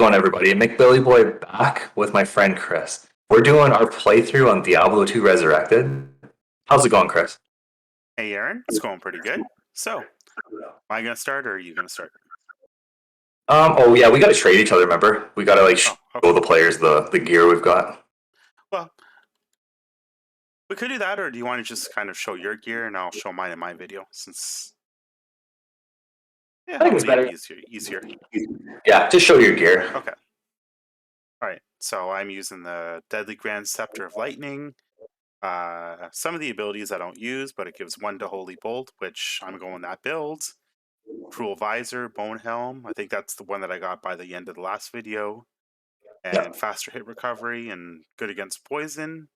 Going everybody, McBillyBoy back with my friend Chris. We're doing our playthrough on Diablo 2 Resurrected. How's it going, Chris? Hey, Aaron, it's going pretty good. So, am I going to start or are you going to start? Oh yeah, we gotta trade each other, remember? We gotta like show okay. the players the gear we've got. Well, we could do that, or do you want to just kind of show your gear and I'll show mine in my video, since I think it's better. Easier. Yeah, just show your gear. Okay. Alright, so I'm using the Deadly Grand Scepter of Lightning. Some of the abilities I don't use, but it gives 1 to Holy Bolt, which I'm going that build. Cruel Visor, Bone Helm. I think that's the one that I got by the end of the last video. And faster hit recovery and good against poison.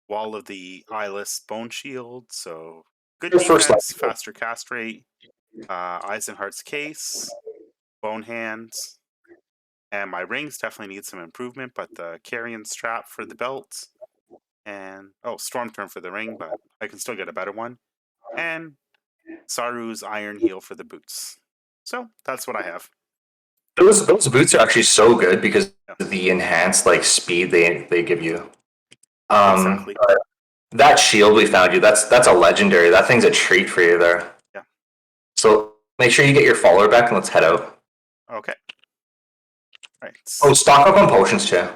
Wall of the Eyeless Bone Shield, so good defense, faster cast rate. Eisenhart's Case, Bone Hands. And my rings definitely need some improvement, but the Carrion Strap for the belt. And, Storm Turn for the ring, but I can still get a better one. And Saru's Iron Heel for the boots. So, that's what I have. Those boots are actually so good because of the enhanced like speed they give you. Exactly. That shield we found you, that's a legendary. That thing's a treat for you there. Yeah. So make sure you get your follower back and let's head out. Okay. All right. Oh, stock up on potions too.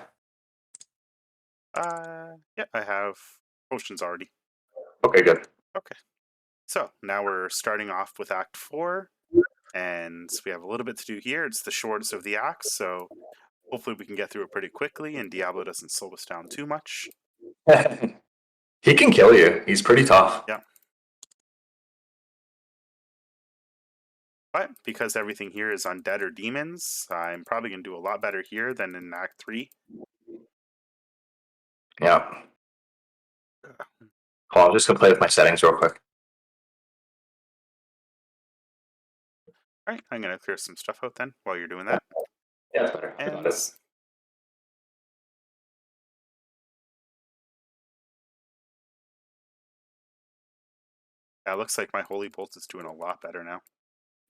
Yeah, I have potions already. Okay, good. Okay. So now we're starting off with Act 4, and we have a little bit to do here. It's the shortest of the acts, so hopefully we can get through it pretty quickly, and Diablo doesn't slow us down too much. He can kill you. He's pretty tough. Yeah. But because everything here is undead or demons, I'm probably going to do a lot better here than in Act 3. Yeah. Hold on, I'm just going to play with my settings real quick. Alright, I'm going to clear some stuff out then while you're doing that. Yeah, that's better. And yeah, it looks like my Holy Bolt is doing a lot better now.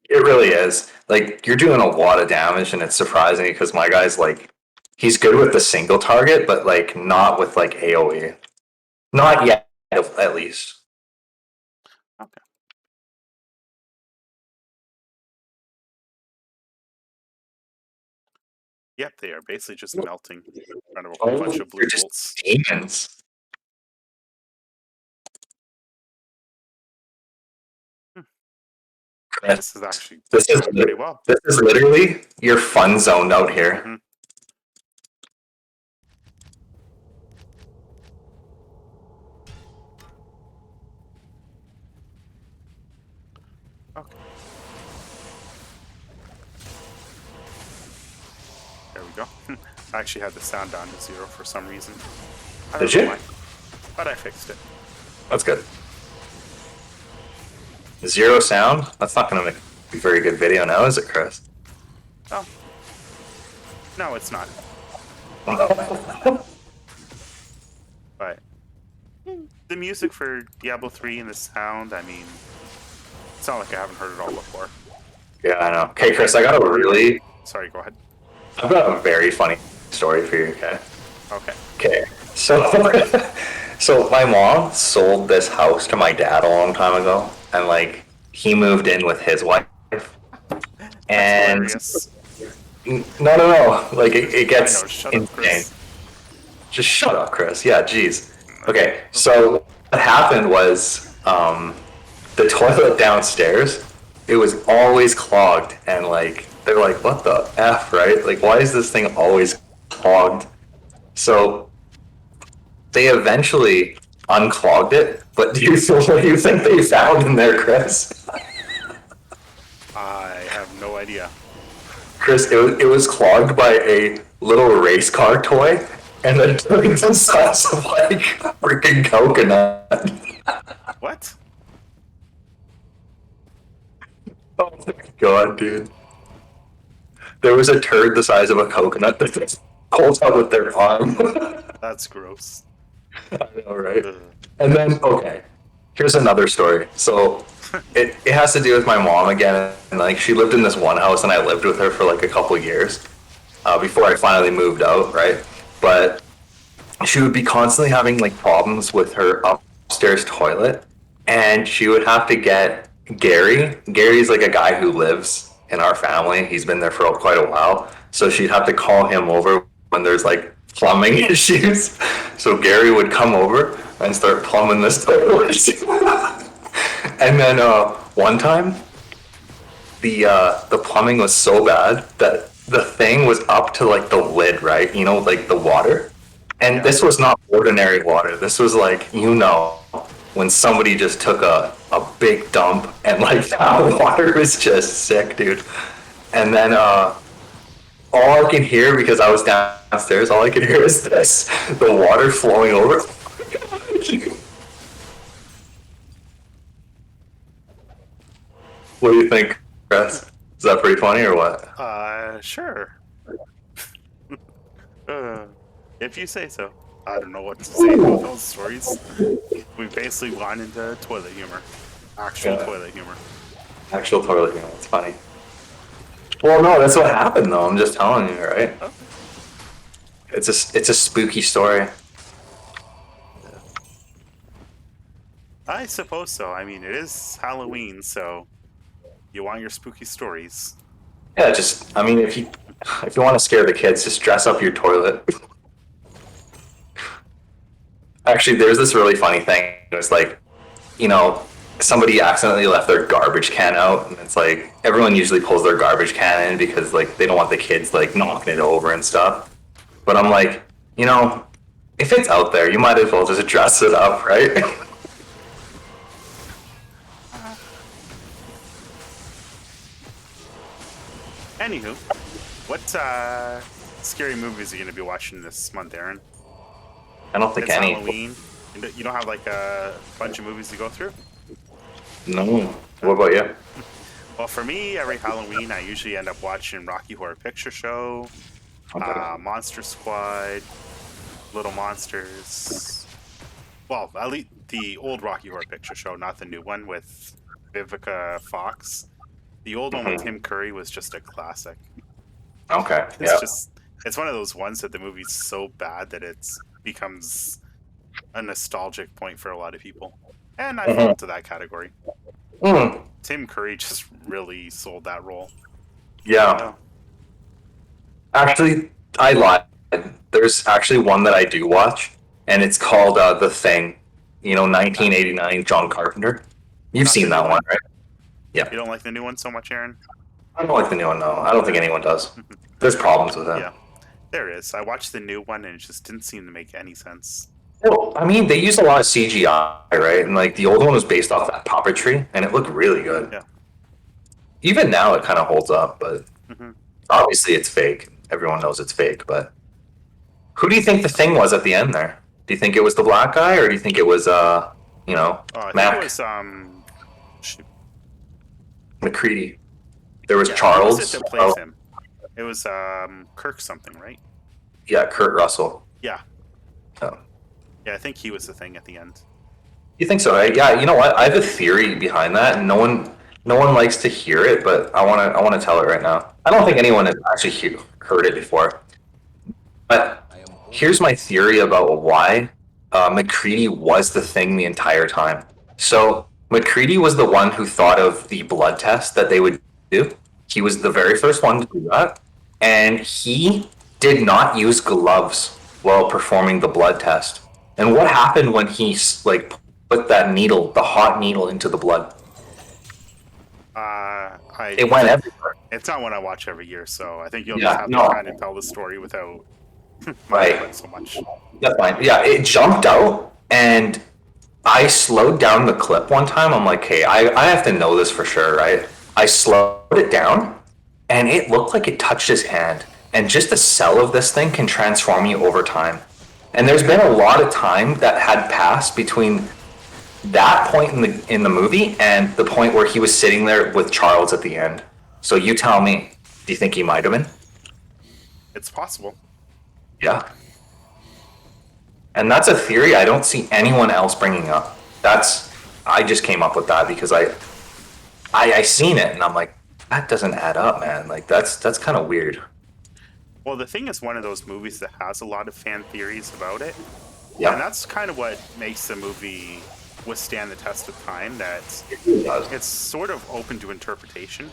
It really is. Like, you're doing a lot of damage, and it's surprising because my guy's like, he's good with the single target, but like not with like AoE. Not yet, at least. Okay. Yep, they are basically just melting in front of a whole bunch of blue bolts. Demons. This is actually pretty well. This is literally your fun zone out here. Mm-hmm. Okay. There we go. I actually had the sound down to 0 for some reason. Did you? But I fixed it. That's good. 0 sound? That's not going to make a very good video now, is it, Chris? Oh. No, it's not. But the music for Diablo 3 and the sound, I mean, it's not like I haven't heard it all before. Yeah, I know. Okay, Chris, I got a really... Sorry, go ahead. I've got a very funny story for you, okay? Okay. Okay, so... So my mom sold this house to my dad a long time ago, and like he moved in with his wife. And no, like it gets insane. Just shut up, Chris. Yeah, jeez. Okay, so what happened was the toilet downstairs, it was always clogged, and like they're like, what the F, right? Like, why is this thing always clogged? So they eventually unclogged it, but what do you think they found in there, Chris? I have no idea. Chris, it was clogged by a little race car toy, and then took the size of like freaking coconut. What? Oh my god, dude. There was a turd the size of a coconut that just pulled out with their arm. That's gross. I know, right? And then, okay, here's another story. So it has to do with my mom again, and like she lived in this one house, and I lived with her for like a couple years. before I finally moved out, right? But she would be constantly having like problems with her upstairs toilet, and she would have to get Gary. Gary's like a guy who lives in our family. He's been there for quite a while, so she'd have to call him over when there's like plumbing issues. So Gary would come over and start plumbing this toilet. And then one time, the plumbing was so bad that the thing was up to like the lid, right? You know, like the water. And this was not ordinary water. This was like, when somebody just took a big dump, and like that water was just sick, dude. And then all I can hear, because I was downstairs, all I could hear is this, the water flowing over. What do you think, Chris? Is that pretty funny or what? Sure. If you say so. I don't know what to say about those stories. We basically gone into toilet humor. Actual toilet humor. Actual toilet humor. It's funny. Well, no, that's what happened though. I'm just telling you, right? Oh. It's a spooky story. I suppose so. I mean, it is Halloween, so you want your spooky stories. Yeah, I mean, if you want to scare the kids, just dress up your toilet. Actually, there's this really funny thing. It's like, somebody accidentally left their garbage can out, and it's like everyone usually pulls their garbage can in because like they don't want the kids like knocking it over and stuff. But I'm like, if it's out there, you might as well just dress it up, right? Anywho, what scary movies are you going to be watching this month, Aaron? I don't think it's any. Halloween. You don't have like a bunch of movies to go through? No. What about you? Well, for me, every Halloween, I usually end up watching Rocky Horror Picture Show, Monster Squad, Little Monsters. Well, at least the old Rocky Horror Picture Show, not the new one with Vivica Fox. The old one with Tim Curry was just a classic. Okay. It's one of those ones that the movie's so bad that it becomes a nostalgic point for a lot of people. And I fall into that category. Tim Curry just really sold that role. Yeah. Actually, I lied. There's actually one that I do watch, and it's called The Thing. 1989, John Carpenter. You've seen that one, right? Yeah. You don't like the new one so much, Aaron? I don't like the new one, no. I don't think anyone does. There's problems with it. Yeah, there is. I watched the new one, and it just didn't seem to make any sense. Well, I mean, they used a lot of CGI, right? And like the old one was based off that puppetry, and it looked really good. Yeah. Even now, it kind of holds up, but obviously it's fake. Everyone knows it's fake, but who do you think the Thing was at the end there? Do you think it was the black guy, or do you think it was, I Mac? think it was, McCready. There was Charles. Who was it that plays him? It was Kirk something, right? Yeah, Kurt Russell. Yeah. Oh. Yeah, I think he was the Thing at the end. You think so, right? Yeah, you know what? I have a theory behind that, and no one likes to hear it, but I want to tell it right now. I don't think anyone has actually heard it before. But here's my theory about why McCready was the Thing the entire time. So McCready was the one who thought of the blood test that they would do. He was the very first one to do that, and he did not use gloves while performing the blood test. And what happened when he put that needle, the hot needle, into the blood? It went everywhere. It's not one I watch every year, so I think you'll just have to kind of tell the story without so much. That's fine. Yeah, it jumped out, and I slowed down the clip one time. I'm like, hey, I have to know this for sure, right? I slowed it down, and it looked like it touched his hand. And just the cell of this thing can transform you over time. And there's been a lot of time that had passed between that point in the movie and the point where he was sitting there with Charles at the end. So you tell me, do you think he might have been? It's possible. Yeah. And that's a theory I don't see anyone else bringing up. I just came up with that because I seen it and I'm like, that doesn't add up, man. Like that's kind of weird. Well, The Thing is one of those movies that has a lot of fan theories about it, and Yeah, that's kind of what makes the movie withstand the test of time. That it really does. it's sort of open to interpretation.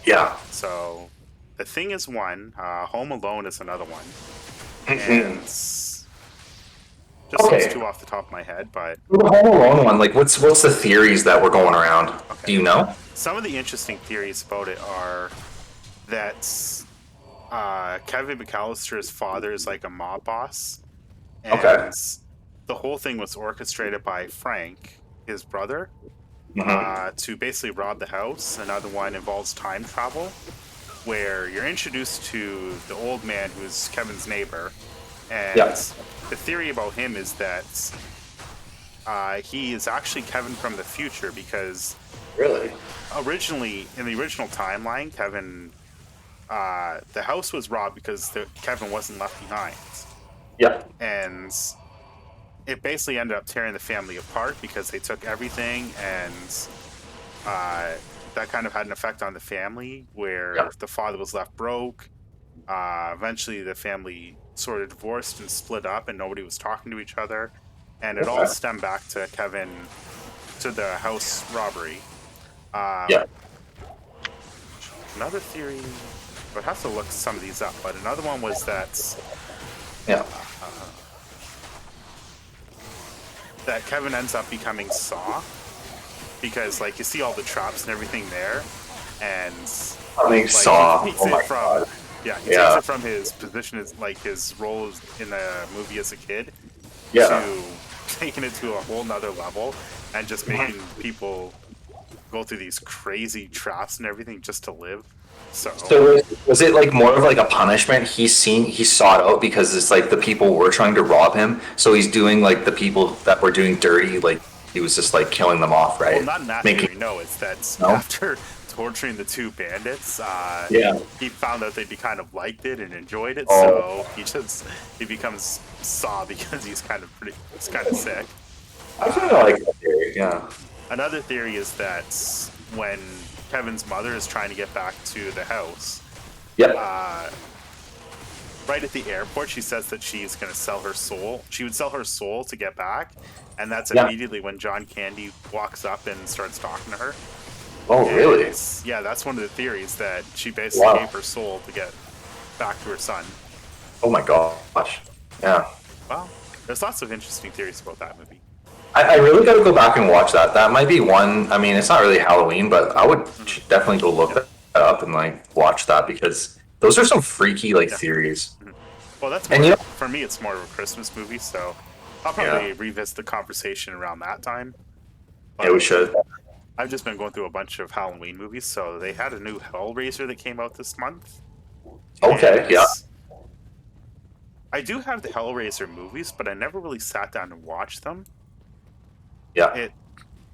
Yeah. So, The Thing is one. Home Alone is another one, Mhm. and just those Okay. two off the top of my head. But The Home Alone one, like, what's the theories that were going around? okay, Do you know? some of the interesting theories about it are that Kevin McAllister's father is like a mob boss, Okay. and the whole thing was orchestrated by Frank, his brother, Hmm. to basically rob the house. Another one involves time travel, where you're introduced to the old man who's Kevin's neighbor, and Yeah. the theory about him is that he is actually Kevin from the future because Really? originally, in the original timeline, the house was robbed because Kevin wasn't left behind, Yeah. and it basically ended up tearing the family apart because they took everything, and uh, that kind of had an effect on the family Yeah. where the father was left broke. Eventually, the family sort of divorced and split up, and nobody was talking to each other, and it all Okay. stemmed back to Kevin, to the house robbery. Yeah. Um, Another theory, I would have to look some of these up, but another one was Yeah. uh, that Kevin ends up becoming Saw because, like, you see all the traps and everything there, and I think like he Saw. takes Oh it my from god. yeah, he takes Yeah. it from his position as like his role in the movie as a kid Yeah. to taking it to a whole nother level and just Mhm. making people go through these crazy traps and everything just to live. So So was it like more of like a punishment? He sought out because it's like the people were trying to rob him. So he's doing like the people that were doing dirty, like he was just like killing them off, well, right? not in that Making theory. No, it's that no. after torturing the two bandits, Yeah. he found out they kind of liked it and enjoyed it. Oh, So he becomes Saw because he's kind of sick. I kind of Uh, like that theory. Yeah. Another theory is that when Kevin's mother is trying to get back to the house, Yep. uh, right at the airport, she says that she's going to sell her soul. She would sell her soul to get back, and that's Yeah. immediately when John Candy walks up and starts talking to her. Oh, And really? yeah, that's one of the theories that she basically Wow. gave her soul to get back to her son. Oh my gosh. Yeah. Well, there's lots of interesting theories about that movie. I really got to go back and watch that. That might be one. I mean, it's not really Halloween, but I would Hmm. definitely go look that up and like watch that because those are some freaky like Yeah. theories. Mhm. Well, that's And you more know, for me. It's more of a Christmas movie, so I'll yeah, probably revisit the conversation around that time. yeah, we But should. I've just been going through a bunch of Halloween movies. So they had a new Hellraiser that came out this month, Okay, and yeah, I do have the Hellraiser movies, but I never really sat down and watched them. yeah, It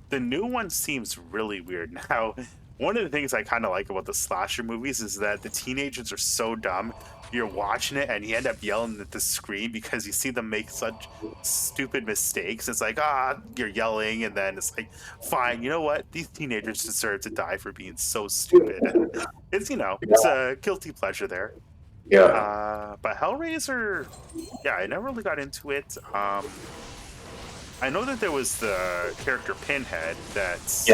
The new one seems really weird. Now, one of the things I kind of like about the slasher movies is that the teenagers are so dumb. You're watching it and you end up yelling at the screen because you see them make such stupid mistakes. It's like, you're yelling, and then it's like, fine, you know what? These teenagers deserve to die for being so stupid. It's, it's yeah, a guilty pleasure there. yeah, But Hellraiser, yeah, I never really got into it. I know that there was the character Pinhead yeah. that's,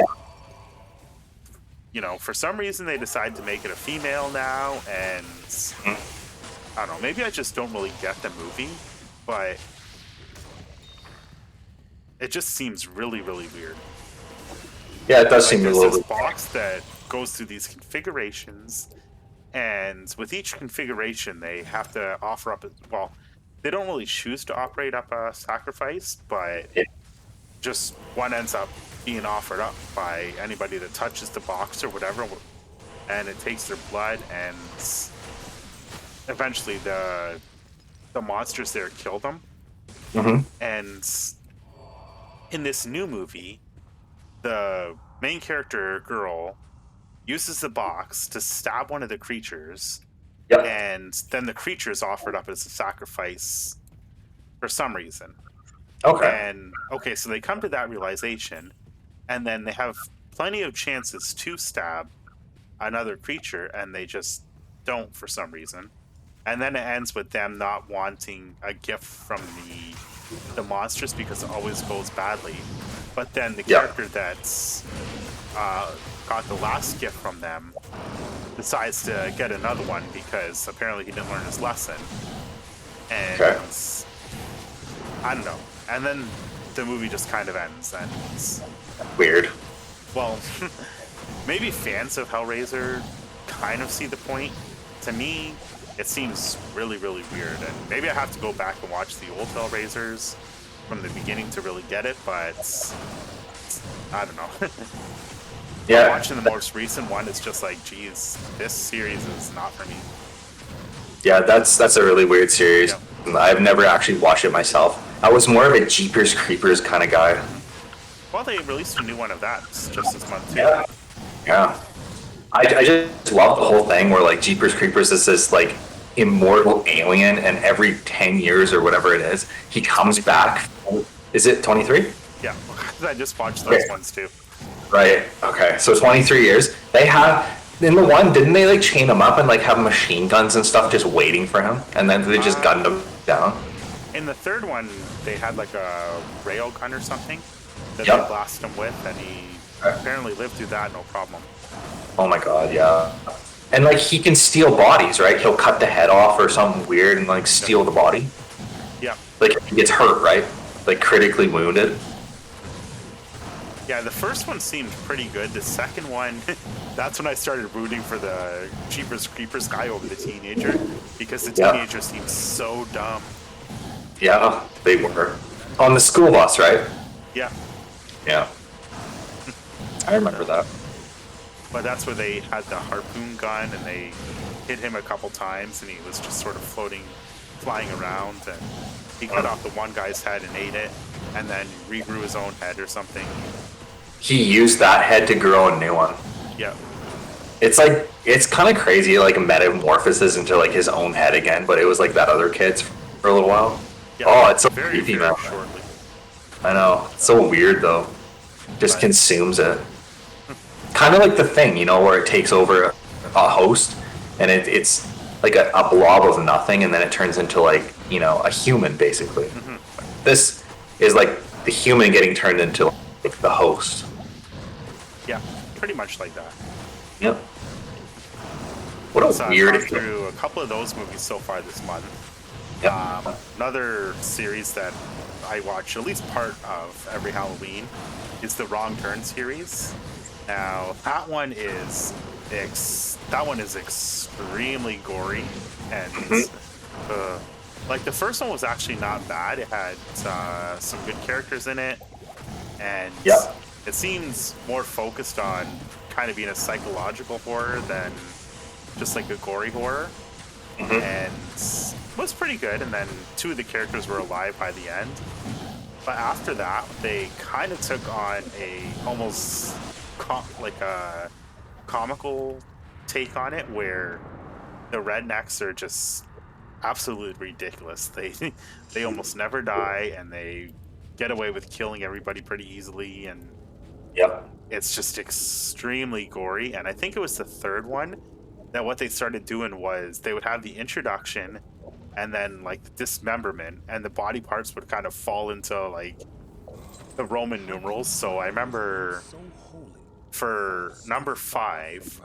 for some reason they decided to make it a female now, and Mhm. I don't know, maybe I just don't really get the movie, but it just seems really, really weird. Yeah, it does Like, seem a there's little this bit. box that goes through these configurations, and with each configuration, they have to offer up, well, they don't really choose to operate up a sacrifice, but Yeah, just one ends up being offered up by anybody that touches the box or whatever, and it takes their blood, and eventually the monsters there kill them. hmm. And in this new movie, the main character girl uses the box to stab one of the creatures, Yep. and then the creature is offered up as a sacrifice for some reason. Okay. And okay, so they come to that realization, and then they have plenty of chances to stab another creature, and they just don't for some reason. and then it ends with them not wanting a gift from the monsters because it always goes badly. But then the character that's got the last gift from them decides to get another one because apparently he didn't learn his lesson. And I don't know. And then the movie just kind of ends. And it's, weird. well, maybe fans of Hellraiser kind of see the point. To me, it seems really, really weird. And maybe I have to go back and watch the old Hellraisers from the beginning to really get it, but I don't know. Yeah. Watching the most recent one, it's just like, geez, this series is not for me. Yeah, that's a really weird series. Yeah. I've never actually watched it myself. I was more of a Jeepers Creepers kind of guy. Well, they released a new one of that just this month too. Yeah. Yeah. I just love the whole thing where like Jeepers Creepers is this like immortal alien, and every 10 years or whatever it is, he comes back. Is it 23? Yeah, I just watched those ones too. Right. Okay. So 23 years. They have in the one, didn't they like chain him up and like have machine guns and stuff just waiting for him, and then they just gunned him down? In the third one, they had like a rail gun or something that they blasted him with, and he apparently lived through that no problem. Oh my god, yeah. And like he can steal bodies, right? He'll cut the head off or something weird and like steal the body. Yeah. Like he gets hurt, right? Like critically wounded. Yeah, the first one seemed pretty good. The second one, that's when I started rooting for the Jeepers Creepers guy over the teenager, because the teenager seemed so dumb. Yeah, they were. On the school bus, right? Yeah. Yeah. I remember that. But that's where they had the harpoon gun, and they hit him a couple times, and he was just sort of flying around, and he cut off the one guy's head and ate it, and then regrew his own head or something. He used that head to grow a new one. Yeah. It's like, it's kind of crazy, like metamorphosis into like his own head again, but it was like that other kid's for a little while. Yeah, oh, it's so very, creepy, very man. shortly. I know. It's so weird though. Just consumes it. Kind of like The Thing, you know, where it takes over a host, and it's like a blob of nothing, and then it turns into like, you know, a human basically. Mm-hmm. This is like the human getting turned into like the host. Yeah, pretty much like that. Yep. What a weird. I've gone through a couple of those movies so far this month. Yep. Another series that I watch at least part of every Halloween is the Wrong Turn series. Now that one is extremely gory, and like the first one was actually not bad. It had some good characters in it, and it seems more focused on kind of being a psychological horror than just like a gory horror. And it was pretty good, and then two of the characters were alive by the end. But after that, they kind of took on a almost like a comical take on it, where the rednecks are just absolutely ridiculous. They almost never die, and they get away with killing everybody pretty easily, and it's just extremely gory. And I think it was the third one that what they started doing was they would have the introduction, and then like the dismemberment, and the body parts would kind of fall into like the Roman numerals. So I remember for number 5,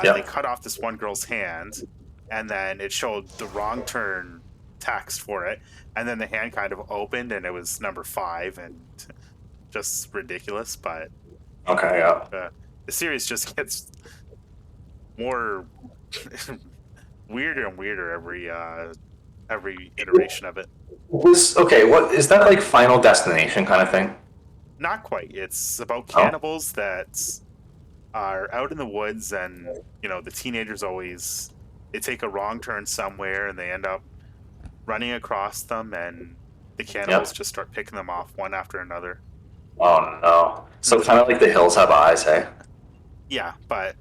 they cut off this one girl's hand, and then it showed the Wrong Turn text for it, and then the hand kind of opened, and it was number 5, and just ridiculous. But the series just gets more weirder and weirder every iteration of it. What is that, like Final Destination kind of thing? Not quite. It's about cannibals that are out in the woods, and you know the teenagers they take a wrong turn somewhere, and they end up running across them, and the cannibals just start picking them off one after another. Oh no! So kind of like The Hills Have Eyes, hey? Yeah, but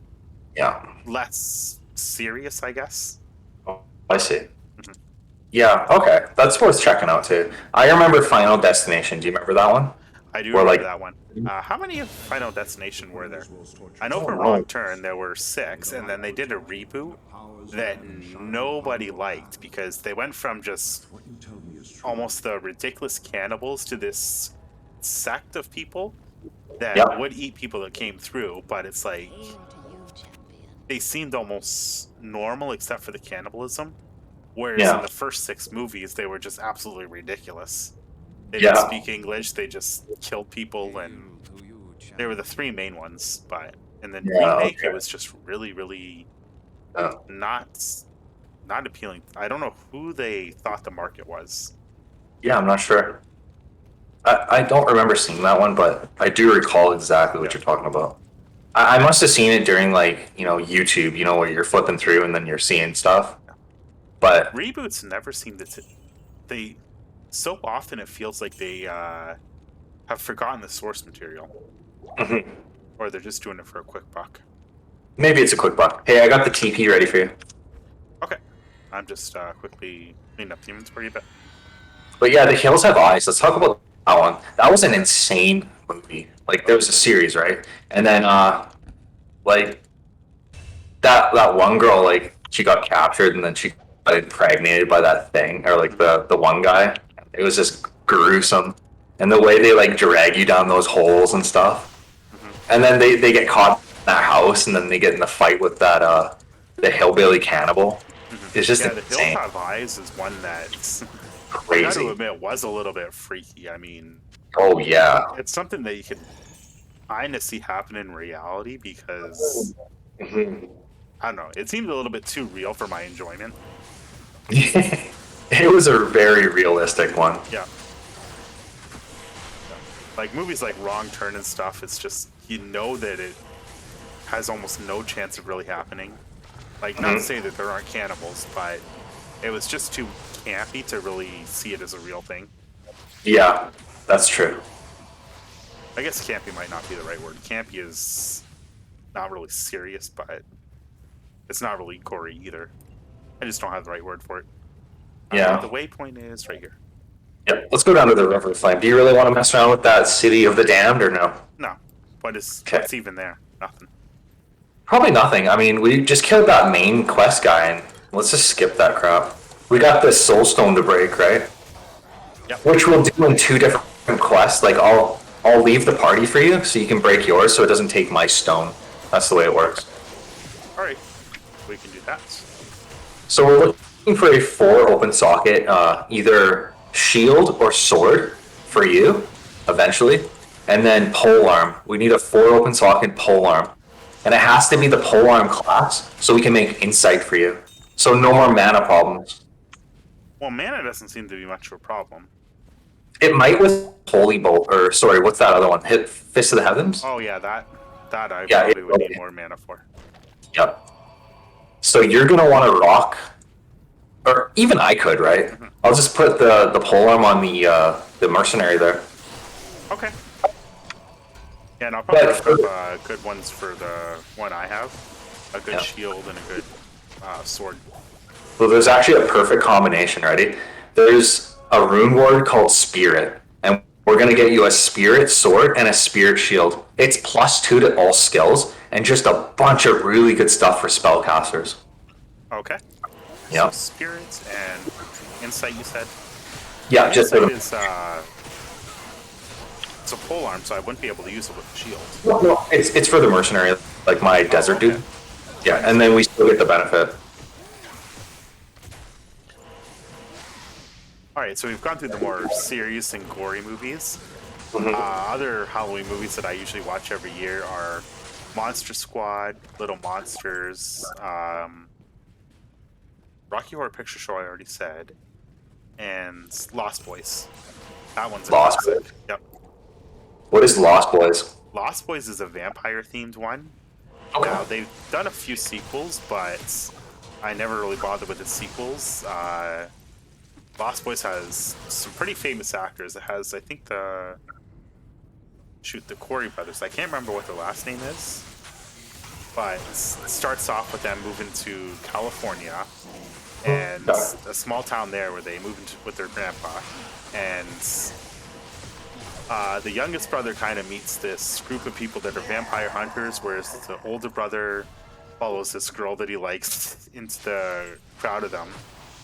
less serious, I guess. Oh, I see. Mm-hmm. Yeah, okay, that's worth checking out too. I remember Final Destination. Do you remember that one? I do Or remember like, that one. How many of Final Destination were there? I know oh for no. Wrong Turn there were 6, and then they did a reboot that nobody liked because they went from just almost the ridiculous cannibals to this sect of people that Yep. would eat people that came through, but it's like they seemed almost normal except for the cannibalism. Whereas in Yeah. the first 6 movies, they were just absolutely ridiculous. They didn't Yeah. speak English, they just killed people, and they were the 3 main ones. But in the Yeah. remake, it Okay. was just really, really Yeah. not not appealing. I don't know who they thought the market was. Yeah, I'm not sure. I don't remember seeing that one, but I do recall exactly what Yeah, you're talking about. I must have seen it during like, YouTube, where you're flipping through and then you're seeing stuff. But reboots never seem to. They so often it feels like they have forgotten the source material, mhm, or they're just doing it for a quick buck. maybe it's a quick buck. Hey, I got the TP ready for you. Okay, I'm just quickly cleaning up the inventory a bit. But yeah, The Hills Have Eyes. Let's talk about that one. That was an insane movie. Like there was a series, right? And then like that one girl, like she got captured and then she got impregnated by that thing, or like the one guy. It was just gruesome. And the way they like drag you down those holes and stuff. Mm-hmm. And then they get caught in that house and then they get in the fight with that the hillbilly cannibal. Mm-hmm. It's just Yeah, the Hills insane. Have Eyes is one that I got to Crazy. admit was a little bit freaky. I mean, Oh yeah. it's something that you could kind of see happen in reality because Mhm. I don't know. It seemed a little bit too real for my enjoyment. It was a very realistic one. Yeah, like movies like Wrong Turn and stuff. It's just that it has almost no chance of really happening. Like, not to Mhm. say that there aren't cannibals, but it was just too campy to really see it as a real thing. Yeah, that's true. I guess campy might not be the right word. Campy is not really serious, but it's not really gory either. I just don't have the right word for it. The Yeah. waypoint is right here. Yep. Let's go down to the River of Flame. Do you really want to mess around with that City of the Damned or no? No, Okay. what's even there? Nothing. Probably nothing. I mean, we just killed that main quest guy, and let's just skip that crap. We got this Soulstone to break, right? Yep. Which we'll do in 2 different quests. Like I'll leave the party for you, so you can break yours, so it doesn't take my stone. That's the way it works. All right, we can do that. So we're looking for a 4 open socket, either shield or sword for you, eventually, and then pole arm. We need a 4 open socket pole arm, and it has to be the pole arm class, so we can make insight for you. So no more mana problems. Well, mana doesn't seem to be much of a problem. It might with Holy Bolt, or sorry, what's that other one? Hit Fist of the Heavens. Oh yeah, that I Yeah. probably would need more mana for. Yep. So you're gonna want to rock, or even I could, right? Mm-hmm. I'll just put the pole arm on the mercenary there. Okay. Yeah, and I'll probably But have good ones for the one I have. A good shield and a good sword. well, there's actually a perfect combination. Ready? There's a rune ward called Spirit, and we're gonna get you a Spirit sword and a Spirit shield. It's +2 to all skills, and just a bunch of really good stuff for spellcasters. Okay. So Yeah. spirits and insight, you said? Yeah, just Insight for is it's a pole arm, so I wouldn't be able to use it with the shield. no, it's for the mercenary, like my desert okay. dude. Yeah, and then we still get the benefit. All right, so we've gone through the more serious and gory movies. Other Halloween movies that I usually watch every year are Monster Squad, Little Monsters, Rocky Horror Picture Show, I already said, and Lost Boys. That one's a Lost classic. Boys? Yep. What is Lost Boys? Lost Boys is a vampire-themed one. Okay. Now, they've done a few sequels, but I never really bothered with the sequels. Lost Boys has some pretty famous actors. It has, I think, the Corey brothers. I can't remember what their last name is, but it starts off with them moving to California and a small town there where they move into with their grandpa, and The youngest brother kind of meets this group of people that are vampire hunters, whereas the older brother follows this girl that he likes into the crowd of them,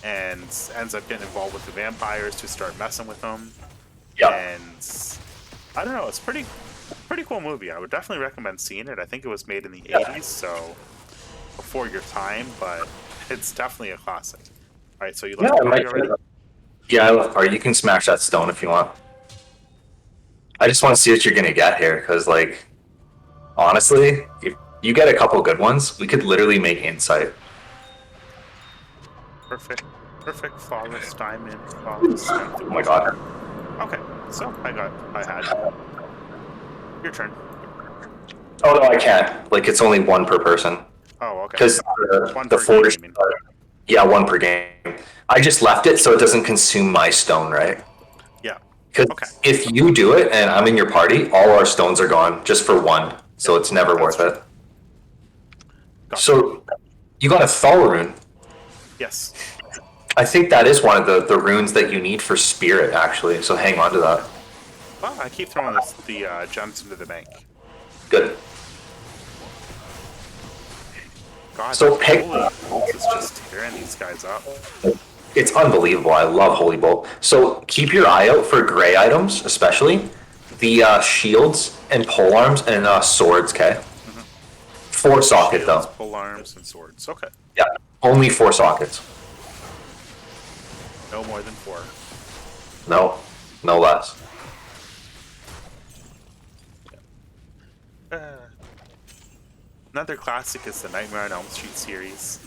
and ends up getting involved with the vampires to start messing with them. Yeah. And I don't know, it's pretty cool movie. I would definitely recommend seeing it. I think it was made in the 80s, so before your time, but it's definitely a classic. All right, so you Yeah, left I might party already? Yeah, I love party. You can smash that stone if you want. I just want to see what you're gonna get here, because like, honestly, if you get a couple good ones, we could literally make insight. Perfect. Perfect. Flawless diamond. Flawless strength. Oh my god. Okay, so I had. Your turn. Oh no, I can't. Like, it's only one per person. Oh, okay. Because One the per game, forge. you mean? Yeah, one per game. I just left it so it doesn't consume my stone, right? Yeah. Because Okay. if you do it and I'm in your party, all our stones are gone just for one. So it's never worth true. it. Gotcha. So you got a Thal rune. Yes. I think that is one of the runes that you need for spirit, actually. So hang on to that. Well, I keep throwing the gems into the bank. Good. God, So so pick. Holy Bolt is just tearing these guys up. It's unbelievable. I love Holy Bolt. So keep your eye out for gray items, especially the shields and pole arms and swords. Okay. Mm-hmm. 4 socket Shields, though. pole arms, and swords. Okay. Yeah, only 4 sockets. No more than 4. No, no less. Another classic is the Nightmare on Elm Street series.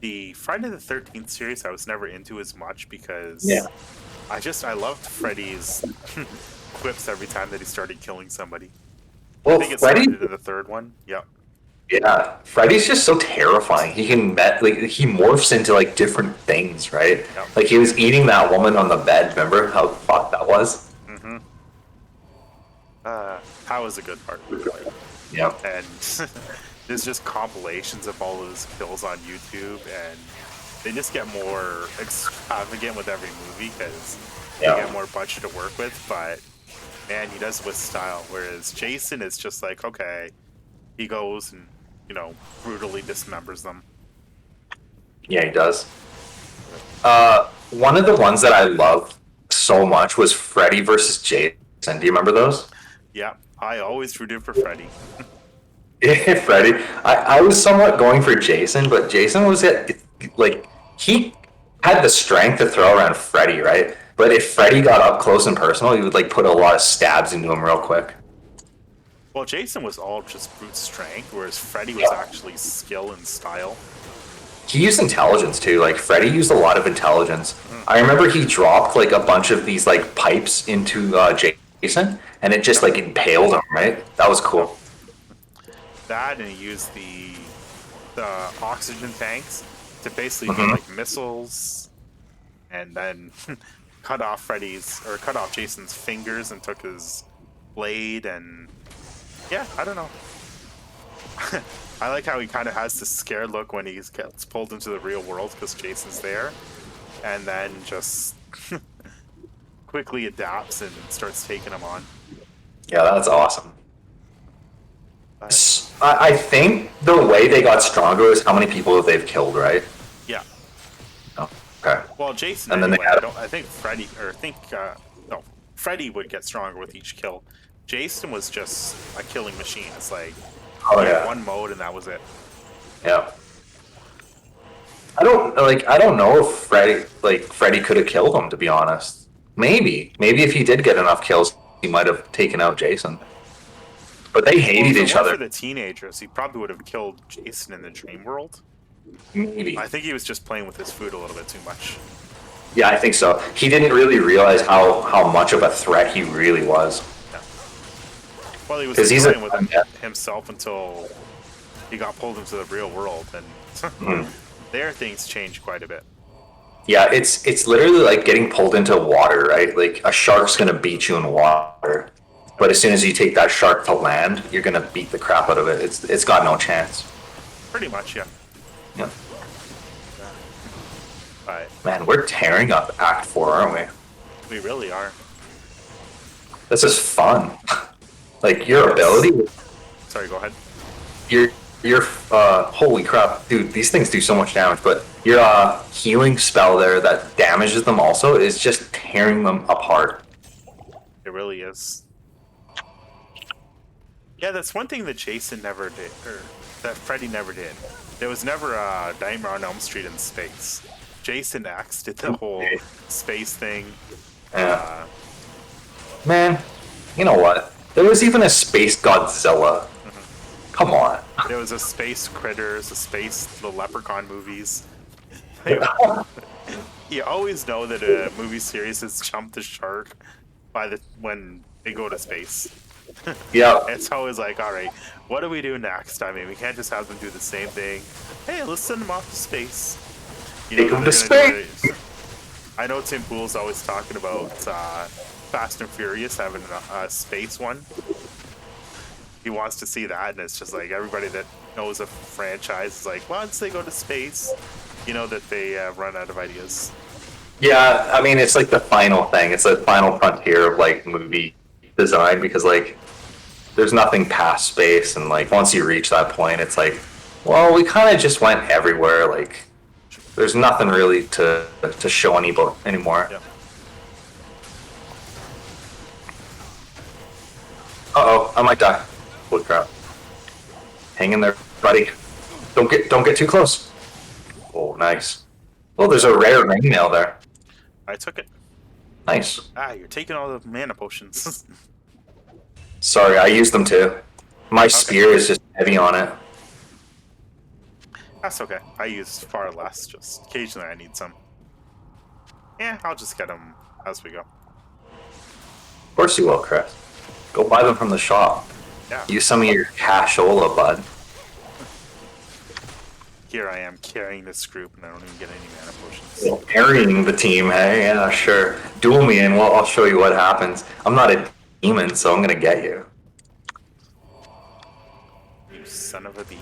The Friday the 13th series I was never into as much because I loved Freddy's quips every time that he started killing somebody. Well, I think it started in the 3rd one. Yep. Yeah, Freddy's just so terrifying. He can he morphs into like different things, right? Yep. Like he was eating that woman on the bed. Remember how fucked that was? Mm-hmm. That was a good part. Yeah. And there's just compilations of all of his kills on YouTube, and they just get more extravagant with every movie because they get more budget to work with. But man, he does it with style. Whereas Jason is just like, okay, he goes and brutally dismembers them. Yeah, he does. One of the ones that I loved so much was Freddy versus Jason. Do you remember those? Yeah, I always rooted for Freddy. Freddy. I was somewhat going for Jason, but Jason was he had the strength to throw around Freddy, right? But if Freddy got up close and personal, he would like put a lot of stabs into him real quick. Well, Jason was all just brute strength, whereas Freddy was actually skill and style. He used intelligence too. Like Freddy used a lot of intelligence. I remember he dropped like a bunch of these like pipes into Jason, and it just like impaled him. Right? That was cool. That, and he used the oxygen tanks to basically do like missiles, and then cut off Jason's fingers and took his blade, and yeah, I don't know. I like how he kind of has this scared look when he gets pulled into the real world because Jason's there, and then just quickly adapts and starts taking him on. Yeah, that's awesome. I think the way they got stronger is how many people they've killed, right? Yeah. Oh, okay. Well, Jason, and anyway, then I think Freddy, Freddy would get stronger with each kill. Jason was just a killing machine. It's like one mode and that was it. Yeah. I don't know if Freddy could have killed him, to be honest. Maybe if he did get enough kills, he might have taken out Jason. But they hated each other. For the teenagers, he probably would have killed Jason in the dream world. Maybe. I think he was just playing with his food a little bit too much. Yeah, I think so. He didn't really realize how much of a threat he really was. Yeah. Well, he was playing with himself until he got pulled into the real world, and there things changed quite a bit. Yeah, it's literally like getting pulled into water, right? Like a shark's gonna beat you in water, but as soon as you take that shark to land, you're gonna beat the crap out of it. It's got no chance. Pretty much, yeah. Yeah. Right. Man, we're tearing up Act 4, aren't we? We really are. This is fun. Like your Yes. ability, Sorry, go ahead. your holy crap, dude! These things do so much damage, but your healing spell there that damages them also is just tearing them apart. It really is. Yeah, that's one thing that Jason never did, or that Freddy never did. There was never a Nightmare on Elm Street in space. Jason X did the whole space thing. Yeah. Man, you know what? There was even a Space Godzilla. Come on. There was a Space Critters, the Leprechaun movies. You always know that a movie series has jumped the shark when they go to space. Yeah. It's always like, all right, what do we do next? I mean, we can't just have them do the same thing. Hey, let's send them off to space. Take them to space. I know Tim Pool's always talking about Fast and Furious having a space one. He wants to see that, and it's just like everybody that knows a franchise is like, once they go to space, you know that they run out of ideas. Yeah, I mean, it's like the final thing. It's the final frontier of like movie design because like there's nothing past space, and like once you reach that point, it's like, well, we kind of just went everywhere. Like, there's nothing really to show anymore. Yeah. Uh-oh, I might die. Holy crap! Hang in there, buddy. Don't get too close. Oh, nice. Oh, there's a rare ring nail there. I took it. Nice. Ah, you're taking all the mana potions. Sorry, I used them too. My spear is just heavy on it. That's okay. I use far less. Just occasionally I need some. Yeah, I'll just get them as we go. Of course you will, Chris. Go buy them from the shop. Yeah. Use some of your cashola, bud. Here I am carrying this group, and I don't even get any mana potions. Carrying the team, hey? Yeah, sure. Duel me and I'll show you what happens. I'm not a demon, so I'm gonna get you. You son of a bee.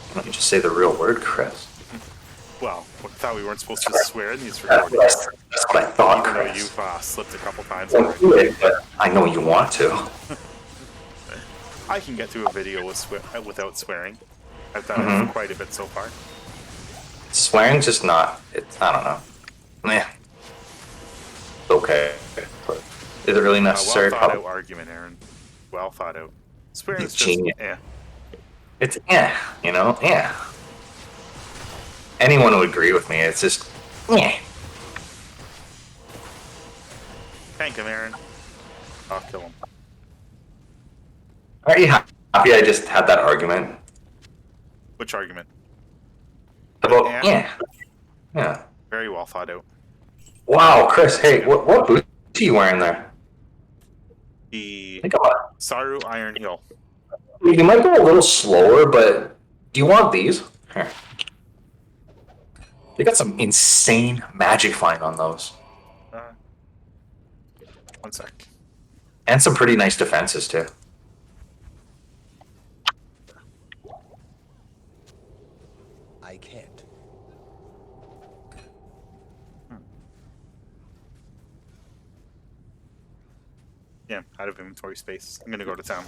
Why don't you just say the real word, Chris? Well, I thought we weren't supposed to swear in these That's recordings. what I thought, Even though Chris. you've slipped a couple times Don't do it, but I know you want to. I can get through a video without swearing. I've done it for quite a bit so far. Swearing's just not. I don't know. Meh. It's okay. But is it really necessary? Well thought out argument, Aaron. Well thought out. Swearing's just Genius. eh. It's you know, Anyone would agree with me. It's just Thank him, Aaron. I'll kill him. Are you happy I just had that argument? Which argument? About yeah. Very well thought out. Wow, Chris. Hey, what boots are you wearing there? The Think about it. Saru Iron Hill. You might go a little slower, but do you want these? Here. They got some insane magic find on those. 1 sec. And some pretty nice defenses, too. I can't. Yeah, out of inventory space. I'm gonna go to town.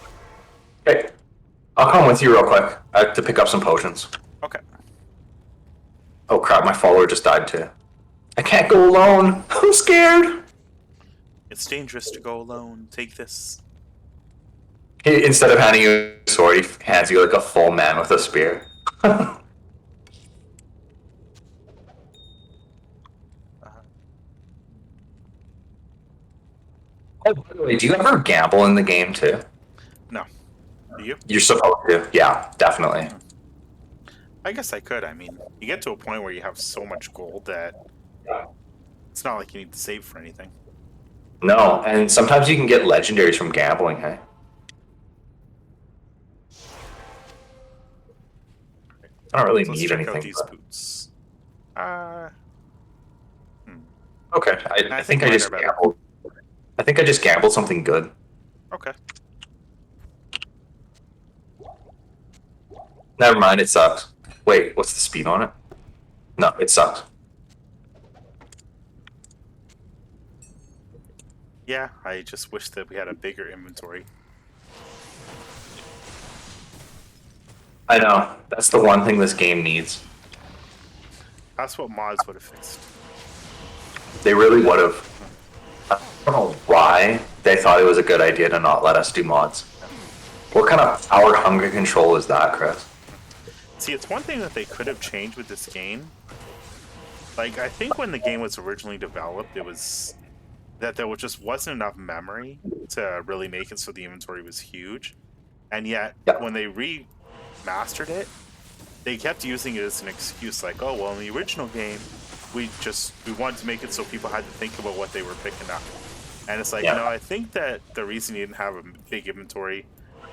Okay. I'll come with you real quick. I have to pick up some potions. Okay. Oh crap, my follower just died too. I can't go alone. I'm scared. It's dangerous to go alone. Take this. Instead of handing you a sword, he hands you like a full man with a spear. Oh, by the way, do you ever gamble in the game too? No. Do you? You're supposed to. Yeah, definitely. I guess I could. I mean, you get to a point where you have so much gold that it's not like you need to save for anything. No, and sometimes you can get legendaries from gambling, hey? I don't really So let's need check anything. out these But... boots. Okay, I think I mine just are better. gambled. I think I just gambled something good. Okay. Never mind, it sucks. Wait, what's the speed on it? No, it sucks. Yeah, I just wish that we had a bigger inventory. I know. That's the one thing this game needs. That's what mods would have fixed. They really would have. I don't know why they thought it was a good idea to not let us do mods. What kind of power hunger control is that, Chris? See, it's one thing that they could have changed with this game. Like, I think when the game was originally developed, it was that there just wasn't enough memory to really make it so the inventory was huge. And yet, Yeah. when they remastered it, they kept using it as an excuse, like, oh, well, in the original game, we wanted to make it so people had to think about what they were picking up. And it's like, Yeah. no, I think that the reason you didn't have a big inventory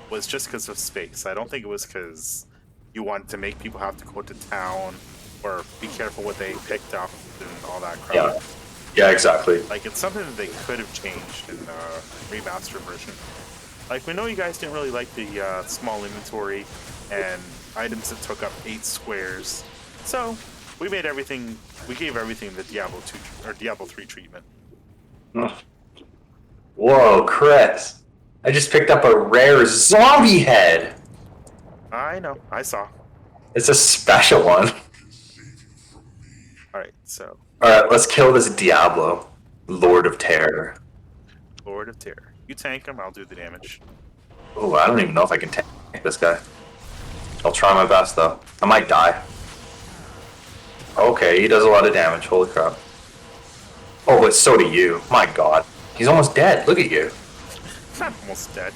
was just because of space. I don't think it was because you wanted to make people have to go to town or be careful what they picked up and all that crap. Yeah. Yeah, exactly. Like, it's something that they could have changed in the remastered version. Like, we know you guys didn't really like the small inventory and items that took up 8 squares. So, we gave everything the Diablo 2 or Diablo 3 treatment. Whoa, Chris. I just picked up a rare zombie head. I know, I saw. It's a special one. Alright, so, Alright, let's kill this Diablo. Lord of Terror. Lord of Terror. You tank him, I'll do the damage. Oh, I don't even know if I can tank this guy. I'll try my best, though. I might die. Okay, he does a lot of damage. Holy crap. Oh, but so do you. My god. He's almost dead. Look at you. Not almost dead.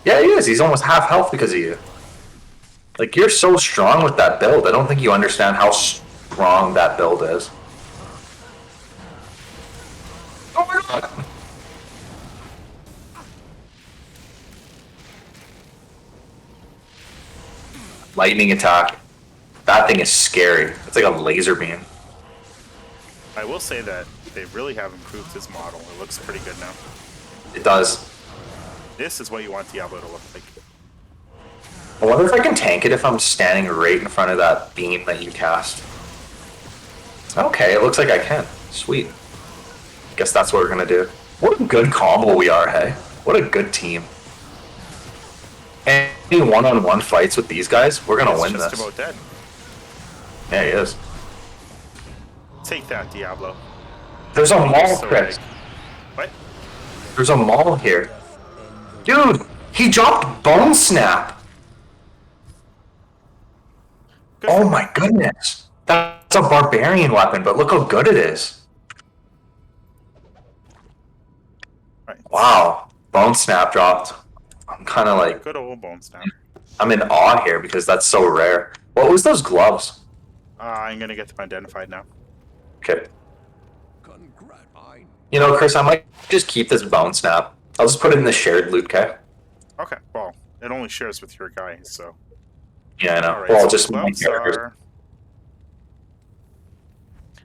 Yeah, he is. He's almost half health because of you. Like, you're so strong with that build. I don't think you understand how strong that build is. Oh my god. Lightning attack. That thing is scary. It's like a laser beam. I will say that they really have improved his model. It looks pretty good now. It does. This is what you want Diablo to look like. I wonder if I can tank it if I'm standing right in front of that beam that you cast. Okay, it looks like I can. Sweet. Guess that's what we're gonna do. What a good combo we are, hey? What a good team. Any one-on-one fights with these guys, we're gonna win He's just this. about dead. Yeah, he is. Take that, Diablo. There's a mall, So Chris. big. What? There's a mall here. Dude, he dropped Bone Snap. Good Oh for my goodness. That's a barbarian weapon, but look how good it is. Right. Wow. Bone Snap dropped. I'm kind of like, Good old bone snap. I'm in awe here because that's so rare. What was those gloves? I'm gonna get them identified now. Okay. You know, Chris, I might just keep this Bone Snap. I'll just put it in the shared loot, okay? Okay, well, it only shares with your guy, so. Yeah, I know. Alright, Well, so just the my gloves characters. are...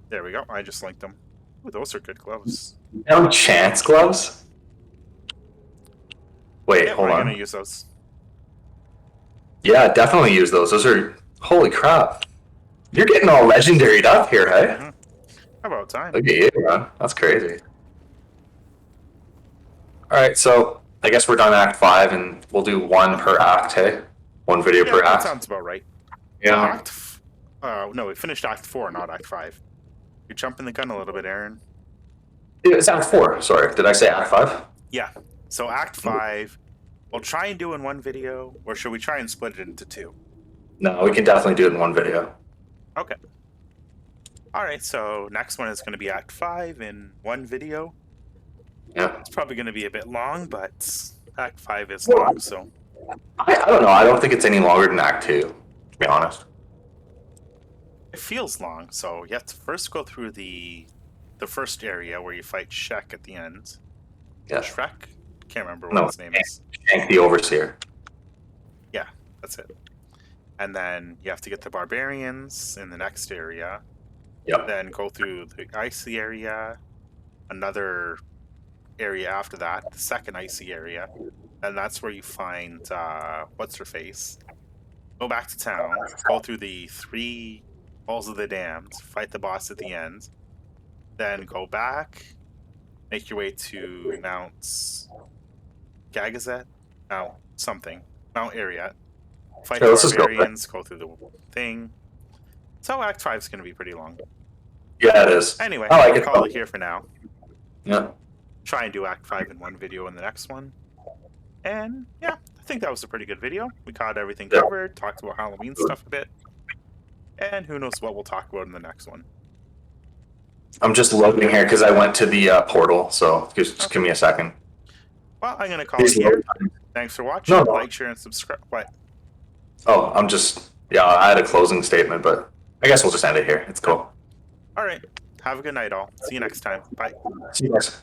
There we go, I just linked them. Ooh, those are good gloves. No chance gloves? Wait, Yeah, hold we're on. gonna use those. Yeah, definitely use those. Those are... Holy crap. You're getting all legendaried up here, hey? Mhm. About time. Look at you, man. That's crazy. Alright, so I guess we're done Act 5, and we'll do one per act, hey? One video Yeah, per that act. sounds about right. Yeah. No, we finished Act 4, not Act 5. You're jumping the gun a little bit, Aaron. It's Act 4. Sorry, did I say Act 5? Yeah, so Act 5, we'll try and do in one video, or should we try and split it into 2? No, we can definitely do it in one video. Okay. Alright, so next one is going to be Act 5 in one video. Yeah. It's probably going to be a bit long, but Act 5 is Well, long, so... I don't know. I don't think it's any longer than Act 2, to be honest. It feels long, so you have to first go through the first area where you fight Shek at the end. Yeah. Shrek? Can't remember what No, his name is. Shank the Overseer. Yeah, that's it. And then you have to get the barbarians in the next area. Yep. Then go through the icy area, another area after that, the second icy area, and that's where you find what's her face. Go back to town, go through the 3 Halls of the Damned, fight the boss at the end, then go back, make your way to Mount Gagazet, Mount something, Mount Ariat. Fight Yeah, the let's just go for it. barbarians, go through the thing. So Act 5 is going to be pretty long. Yeah, it is. Anyway, I like I'll it. call it here for now. Yeah. Try and do Act 5 in one video in the next one. And yeah, I think that was a pretty good video. We got everything Yeah. covered, talked about Halloween stuff a bit. And who knows what we'll talk about in the next one. I'm just loading here because I went to the portal, so just give me a second. Well, I'm going to call it here. Thanks for watching. No. Like, share, and subscribe. What? Oh, I had a closing statement, but I guess we'll just end it here. It's cool. All right. Have a good night, all. See you next time. Bye. See you guys.